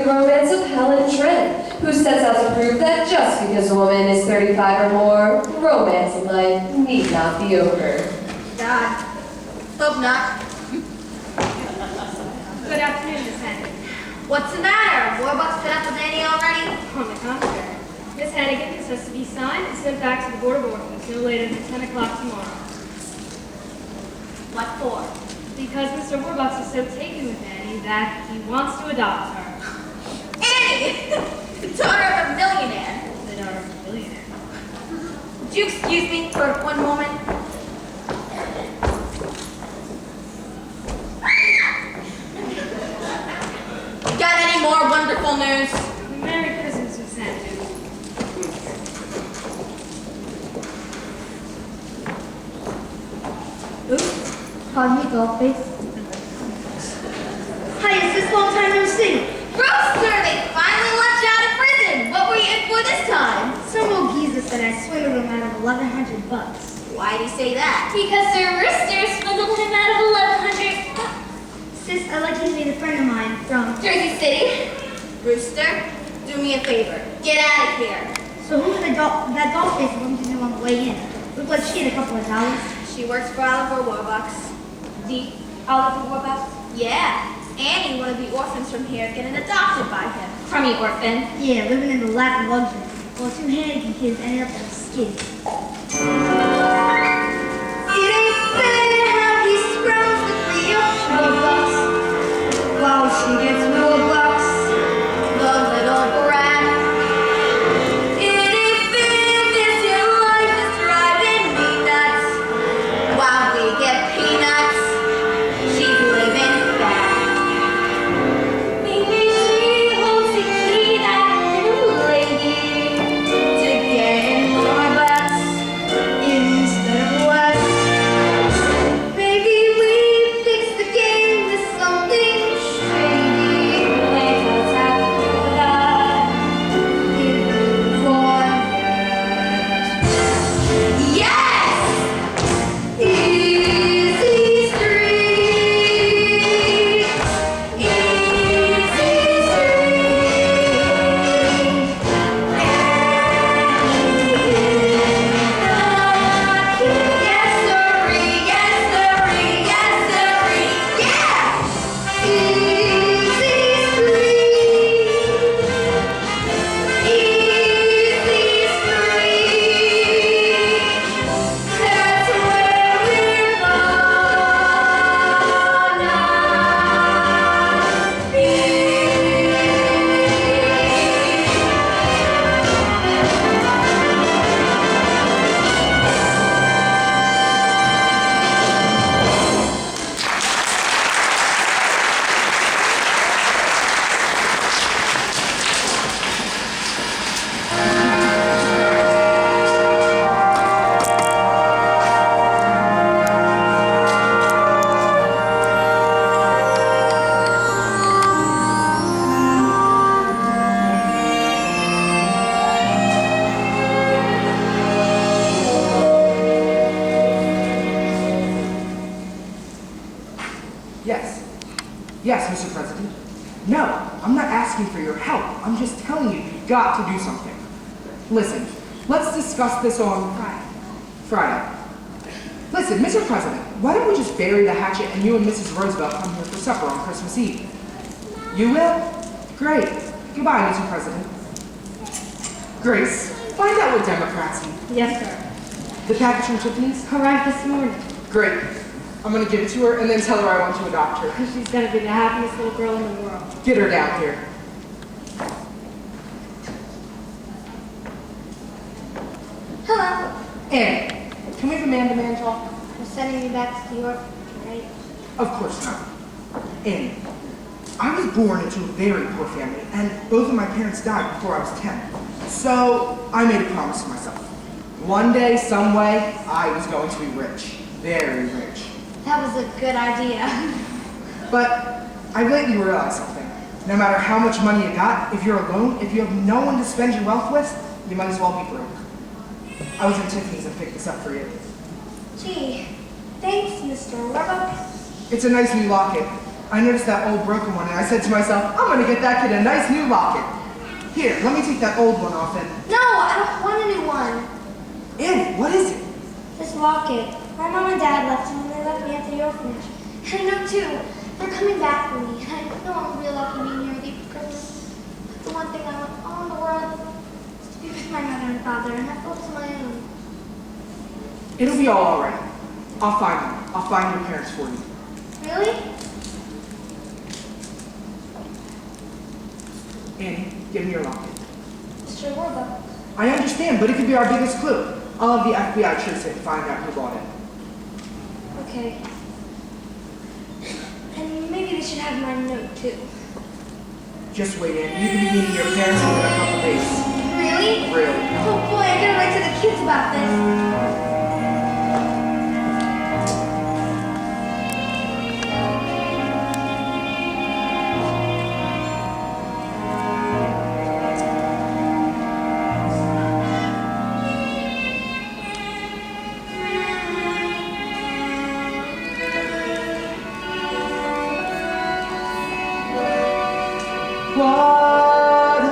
the romance of Helen Trent, who sets out to prove that just because a woman is 35 or more, romance in life need not be over. God. Hope not. Good afternoon, Miss Hannigan. What's the matter? Warbucks fed up with Annie already? On the contrary, Miss Hannigan, this has to be signed and sent back to the Board of Orphans no later than 10 o'clock tomorrow. What for? Because Mr. Warbucks is so taken with Annie that he wants to adopt her. Annie! The daughter of a millionaire. The daughter of a billionaire. Would you excuse me for one moment? Got any more wonderful news? Merry Christmas, Miss Hannigan. Oops. Pardon me, Dollface. Hi, is this long time no see? Brewster, they finally let you out of prison. What were you in for this time? Some old geezer said I swindled him out of $1,100. Why'd he say that? Because Sir Rooster swindled him out of 1,100. Sis, I'd like you to meet a friend of mine from... Jersey City. Brewster, do me a favor. Get out of here. So who was that Dollface going to do on the way in? Looked like she had a couple of dollars. She works for Oliver Warbucks. The Oliver Warbucks? Yeah. Annie, one of the orphans from here, is getting adopted by him. Crummy orphan. Yeah, living in the lap of luxury. While two Hannigan kids ended up in a skid. It ain't fair how he scrums the free of bucks while she gets more bucks. The little brat. It ain't fair, this your life is driving me nuts. While we get peanuts, she's living fat. Maybe she hopes to be that little lady. To get in more butts Instead of less. Maybe we fix the game with something shady. Let us have that. yes! Easy street, easy street. Yes, sirree, yes, sirree, yes, sirree, yeah! Easy street, easy street. That's where we're gonna be. Yes. Yes, Mr. President. No, I'm not asking for your help. I'm just telling you, you've got to do something. Listen, let's discuss this on Friday. Listen, Mr. President, why don't we just bury the hatchet and you and Mrs. Roosevelt come here for supper on Christmas Eve? You will? Great. Goodbye, Mr. President. Grace, find out what Democrats eat. Yes, sir. The package from Tiffany's? Arrived this morning. Great. I'm gonna give it to her and then tell her I want to adopt her. She's gonna be the happiest little girl in the world. Get her down here. Hello. Annie, can we have a man-to-man talk? You're sending me back to New York, right? Of course not. Annie, I was born into a very poor family, and both of my parents died before I was 10. So I made a promise to myself. One day, some way, I was going to be rich. Very rich. That was a good idea. But I've lately realized something. No matter how much money you got, if you're alone, if you have no one to spend your wealth with, you might as well be broke. I was in Tiffany's and picked this up for you. Gee, thanks, Mr. Warbucks. It's a nice new locket. I noticed that old broken one and I said to myself, I'm gonna get that kid a nice new locket. Here, let me take that old one off and... No, I don't want a new one. Annie, what is it? This locket. My mom and dad left it when they left me at the orphanage. And I know too, they're coming back for me. And I know I'm real lucky being here with you because the one thing I want all in the world is to be with my mother and father and have folks of my own. It'll be all right. I'll find them. I'll find your parents for you. Really? Annie, give me your locket. It's your word though. I understand, but it could be our biggest clue. I'll have the FBI trace it and find out who bought it. Okay. And maybe they should have my note too. Just wait, Annie. You can be meeting your parents within a couple days. Really? Really. Oh boy, I gotta write to the kids about this. What a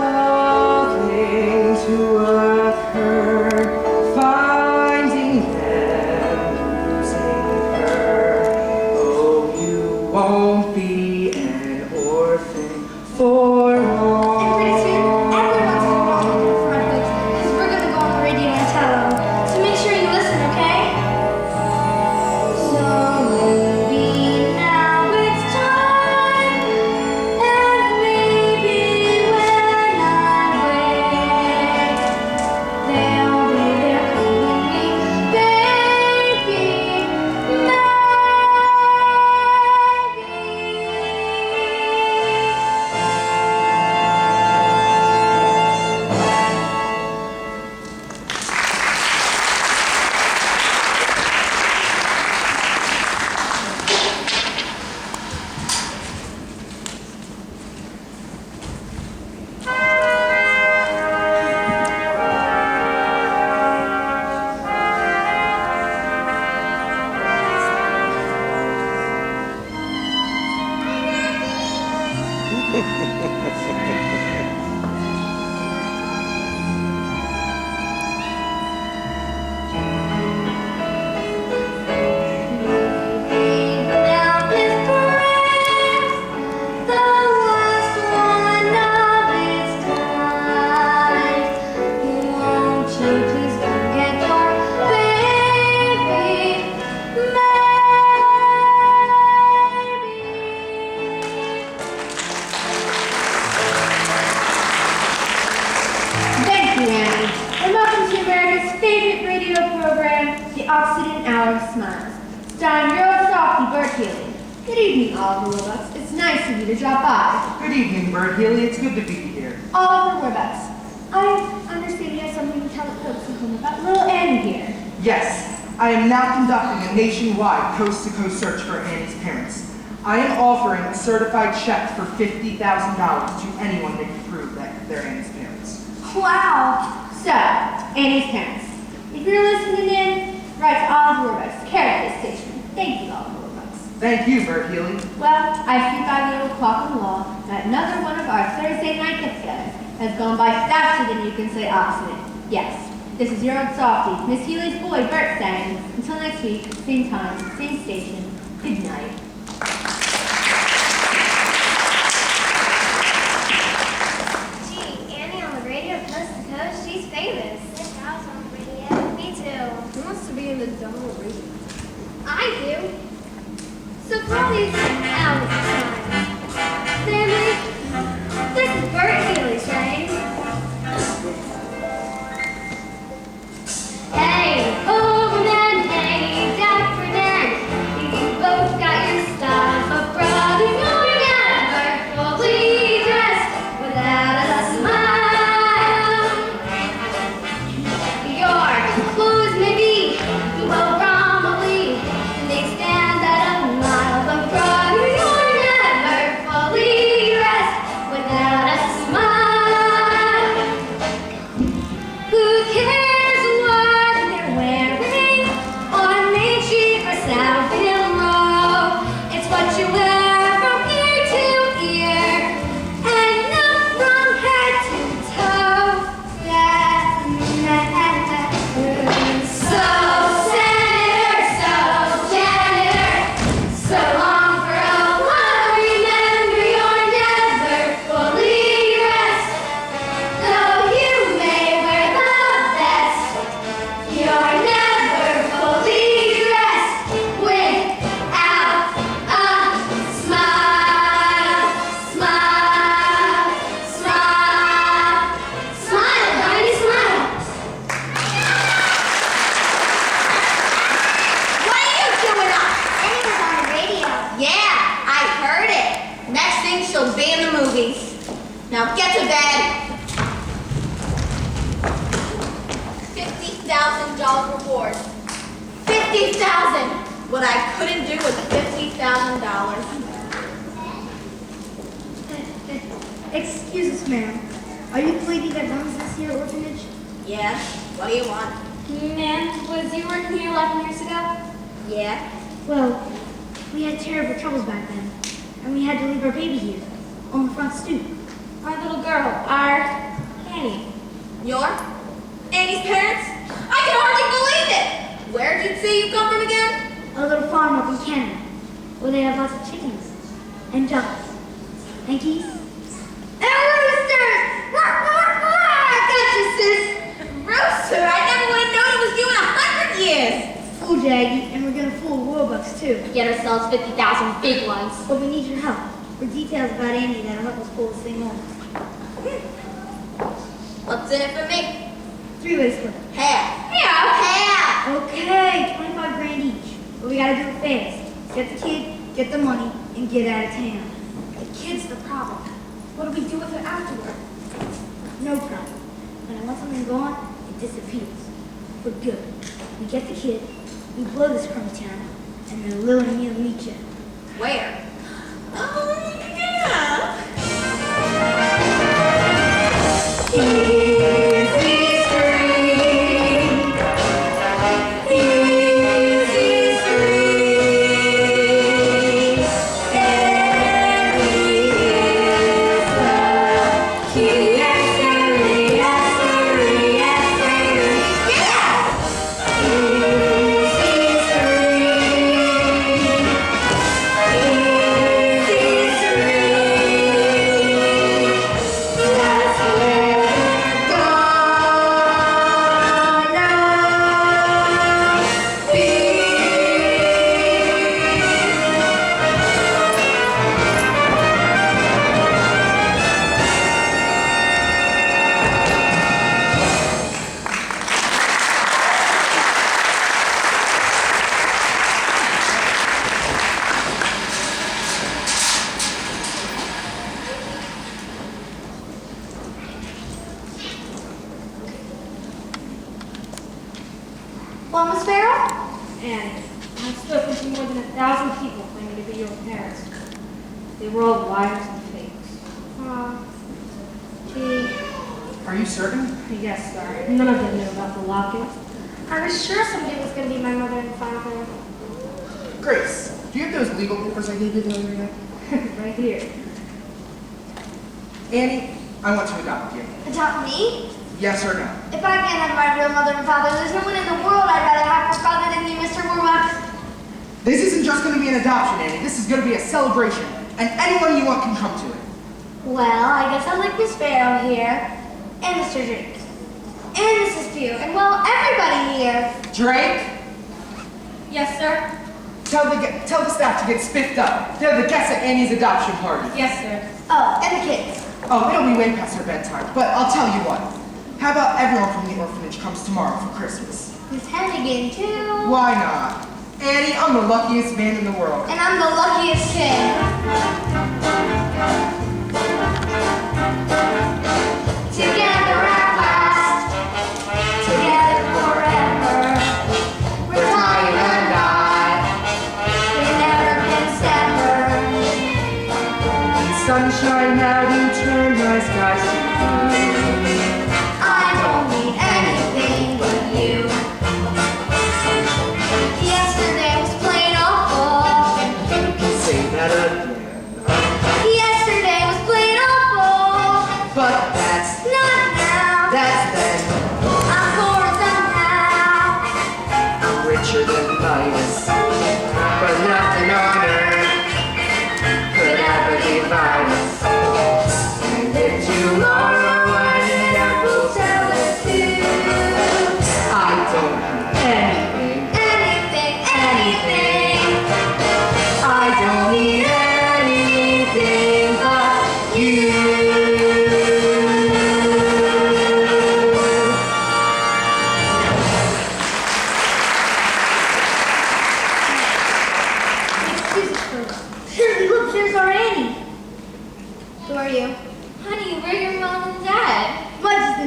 thing to occur, finding them, losing her. Oh, you won't be an orphan for And pretty soon, long. everyone's gonna walk in the front books because we're gonna go on the radio and tell them. So make sure you listen, okay? So maybe now it's time, and maybe when I wake, they'll be there calling me baby, maybe. Now this brings the last one of its kind. Won't you please come get your baby, Thank you, Annie. And welcome to America's favorite radio program, The Oxygen Hour of Smiles, starring your old softy, Bert Healy. Good evening, Oliver Roebucks. It's nice of you to drop by. Good evening, Bert Healy. It's good to be here. Oliver Roebucks, I understand you have something to tell the folks at home about little Annie here. Yes, I am now conducting a nationwide coast-to-coast search for Annie's parents. I am offering a certified check for $50,000 to anyone that can prove that they're Annie's parents. Wow. So, Annie's parents. If you're listening in, write to Oliver Roebucks, care of this station. Thank you, Oliver Roebucks. Thank you, Bert Healy. Well, I see by the old clock on the wall that another one of our Thursday night get-togethers has gone by faster than you can say oxygen. Yes, this is your old softie, Miss Healy's boy, Bert, saying, until next week, same time, same station, good night. Gee, Annie on the radio coast to coast, she's famous. Yes, I was on the radio. Me too. Who wants to be in the double radio? I do. So for all these hours of time, family, this is Bert Healy saying, hey, over man, hey, down for man, you both got your style, but brother, no, you're never fully dressed without a smile. Your clothes may be, well, probably, they stand at a mile, but brother, you're get to bed. $50,000 reward. 50,000. What I couldn't do with $50,000. Excuse us, ma'am. Are you the lady that runs this here orphanage? Yes. What do you want? Ma'am, was you working here 11 years ago? Yeah. Well, we had terrible troubles back then, and we had to leave our baby here, on the front stoop. Our little girl, our Annie. Your? Annie's parents? I can hardly believe it. Where did you say you come from again? A little farm up in Canada, where they have lots of chickens, and ducks, and geese, and roosters! Gotcha, sis! Rooster, I never would have known it was you in 100 years. Fool Jaggy, and we're gonna fool Warbucks too. Get ourselves 50,000 big ones. But we need your help for details about Andy that'll help us pull this thing off. What's in it for me? 3 ways split. Half. Half. Okay, 25 grand each. But we gotta do it fast. Get the kid, get the money, and get out of town. The kid's the problem. What do we do with it afterward? No problem. When I want something gone, it disappears. For good. We get the kid, we blow this crummy town, and then Lil and me'll meet you. Where? Oh, yeah. Easy street. Easy street. Every is the key. Well, Miss Farrell? And I've spoken to more than 1,000 people claiming to be your parents. They were all liars and fakes. Gee, Are you certain? Yes, sir. None of them knew about the locket. I was sure somebody was going to be my mother and father. Grace, do you have those legal papers I gave you the other day? Right here. Annie, I want to adopt you. Adopt me? Yes or no? If I can't have my real mother and father, there's no one in the world I'd rather have for father than you, Mr. Warbucks. This isn't just going to be an adoption, Annie. This is going to be a celebration, and anyone you want can come to it. Well, I guess I'd like Miss Farrell here, and Mr. Drake, and Mrs. Pugh, and well, everybody here. Drake, Yes, sir. tell the staff to get spiffed up. They're the guests at Annie's adoption party. Yes, sir. Oh, and the kids. Oh, it'll be way past their bedtime, but I'll tell you what. How about everyone from the orphanage comes tomorrow for Christmas? Miss Hennigan, too. Why not? Annie, I'm the luckiest man in the world. And I'm the luckiest kid. Together at last, together forever. We're Ty and I. We've never been severed. Sunshine now you turn my skies to blue. I don't need anything but you. Yesterday was plain awful. You can say that again. Yesterday was plain awful. But that's Not now. then. I'm poor somehow. I'm richer than Midas, but nothing on earth could ever divide us. And if tomorrow I never tell us to, I don't need anything. Anything. I don't need anything but you.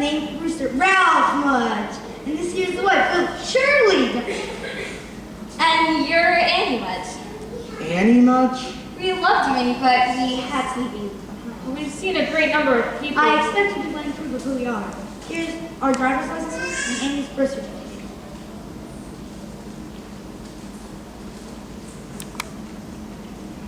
named Rooster Ralph Mudge. And this here's the wife of Shirley. And you're Annie Mudge. Annie Mudge? We loved you, Annie, but we had to leave you. We've seen a great number of people. I expect you to blame proof of who we are. Here's our driver's licenses and Annie's birth certificate.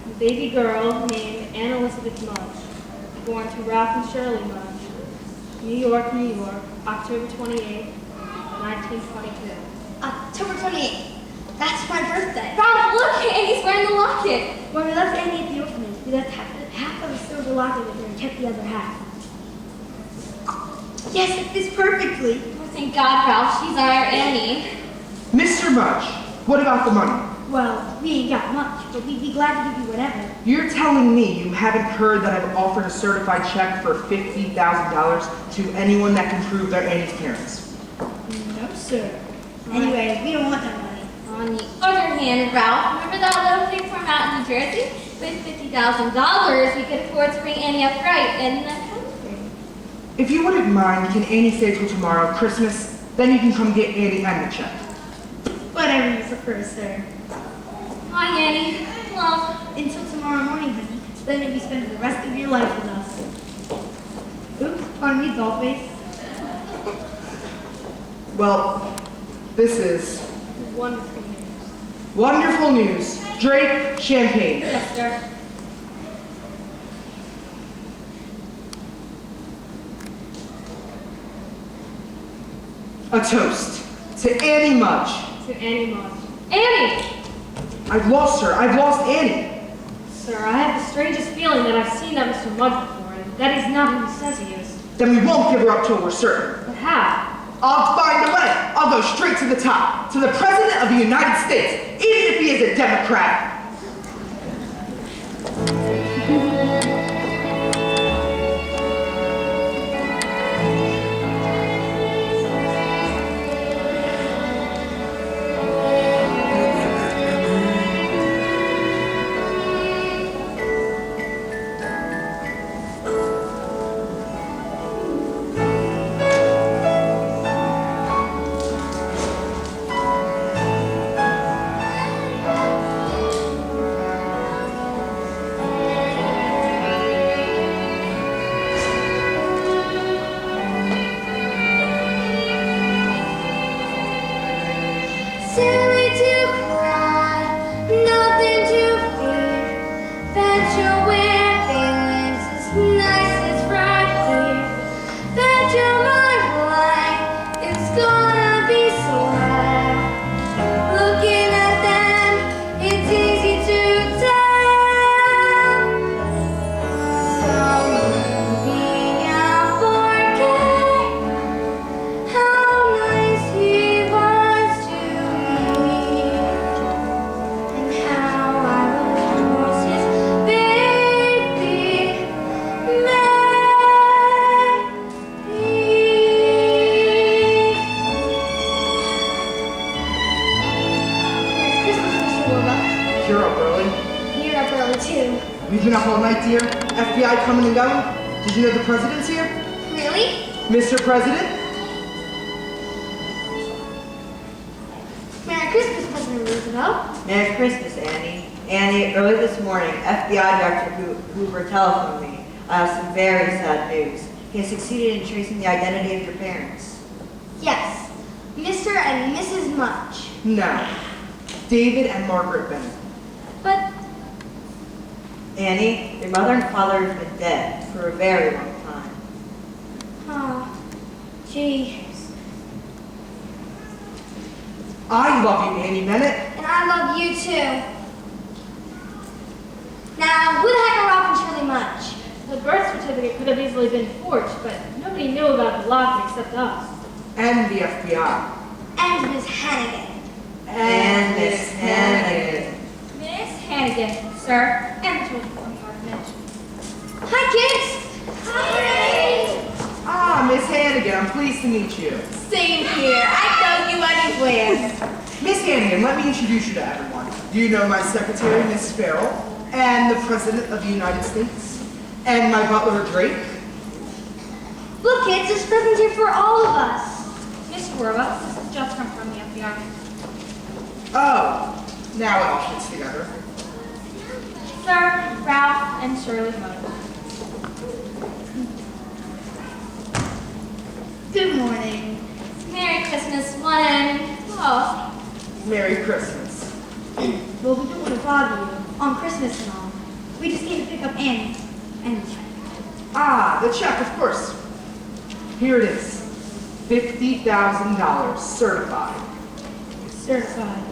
A baby girl named Anne Elizabeth Mudge, born to Ralph and Shirley Mudge, New York, New York, October 28, 1922. October 28th. That's my birthday. Ralph, look! Annie's wearing the locket. When we left Annie at the orphanage, we left half of the silver locket with her and kept the other half. Yes, it fits perfectly. Oh, thank God, Ralph. She's our Annie. Mr. Mudge, what about the money? Well, we ain't got much, but we'd be glad to give you whatever. You're telling me you haven't heard that I've offered a certified check for $50,000 to anyone that can prove they're Annie's parents? No, sir. Anyway, we don't want that money. On the other hand, Ralph, remember that little pig farm out in New Jersey? With $50,000, we could afford to bring Annie up right in the country. If you wouldn't mind, can Annie stay till tomorrow, Christmas? Then you can come get Annie and the check. Whatever you prefer, sir. Hi, Annie. Well, Until tomorrow morning, honey. Then you'll be spending the rest of your life with us. Oops, pardon me, doll face. Well, this is Wonderful news. wonderful news. Drake, champagne. yes, sir. A toast to Annie Mudge. To Annie Mudge. Annie! I've lost her. I've lost Annie. Sir, I have the strangest feeling that I've seen that Mr. Mudge before, and that he's not who he says he is. Then we won't give her up till we're certain. But how? I'll find a way. I'll go straight to the top, to the President of the United States, even if he is a Democrat. Silly to cry, nothing to fear. Bet your weird feelings as nice as right here. Bet your mind light, it's gonna be swell. Looking at them, it's easy to tell. Someone being out for gay. How nice he was to me, and how I was his baby Christmas, Mr. Warbuck. You're up early. You're up early too. We've been up all night, dear. FBI coming and going. Did you know the President's here? Really? Mr. President? Merry Christmas, President Roosevelt. Merry Christmas, Annie. Annie, early this morning, FBI Director Hoover telephoned me. I have some very sad news. He has succeeded in tracing the identity of your parents. Yes, Mr. and Mrs. Mudge. No. David and Margaret Bennett. But Annie, your mother and father have been dead for a very long time. Oh, gee. I love you, Annie Bennett. And I love you too. Now, who the heck are Ralph and Shirley Mudge? The birth certificate could have easily been forged, but nobody knew about the locket except us. And the FBI. And Miss Hannigan. And Miss Hannigan. Miss Hannigan, sir, and the children's department. Hi, kids. Hi. Ah, Miss Hannigan, I'm pleased to meet you. Same here. I know you anywhere. Miss Hannigan, let me introduce you to everyone. Do you know my secretary, Miss Farrell, and the President of the United States, and my butler, Drake? Look, kids, there's presents here for all of us. Miss Warbucks, this has just come from the FBI. Oh, now it all fits together. Sir, Ralph, and Shirley Mudge. Good morning. Merry Christmas, one. Oh, Merry Christmas. Well, we don't want to bother you on Christmas and all. We just came to pick up Annie and the check. Ah, the check, of course. Here it is. $50,000 certified. Certified.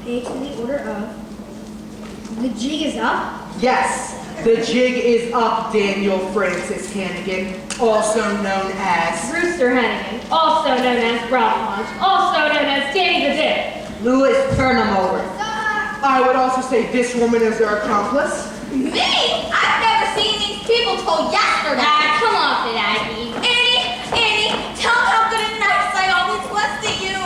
Paid to the order of. The jig is up? Yes, the jig is up, Daniel Francis Hannigan, also known as... Brewster Hennigan, also known as Ralph Mudge, also known as Danny the Dick. Louis, turn him over. I would also say this woman is our accomplice. me? I've never seen these people till yesterday. Ah, come off it, Aggie. Annie, tell them how good and nice I always was to you.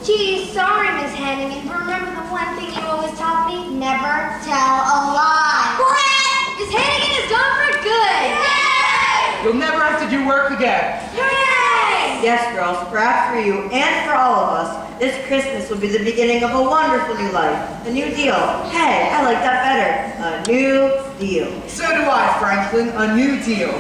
Gee, sorry, Miss Hannigan, but remember the one thing you always taught me? Never tell a lie. Brett! Miss Hannigan is gone for good. Yay! You'll never have to do work again. Hooray! Yes, girls, perhaps for you and for all of us, this Christmas will be the beginning of a wonderful new life. A new deal. Hey, I like that better. A new deal. So do I, Franklin. A new deal.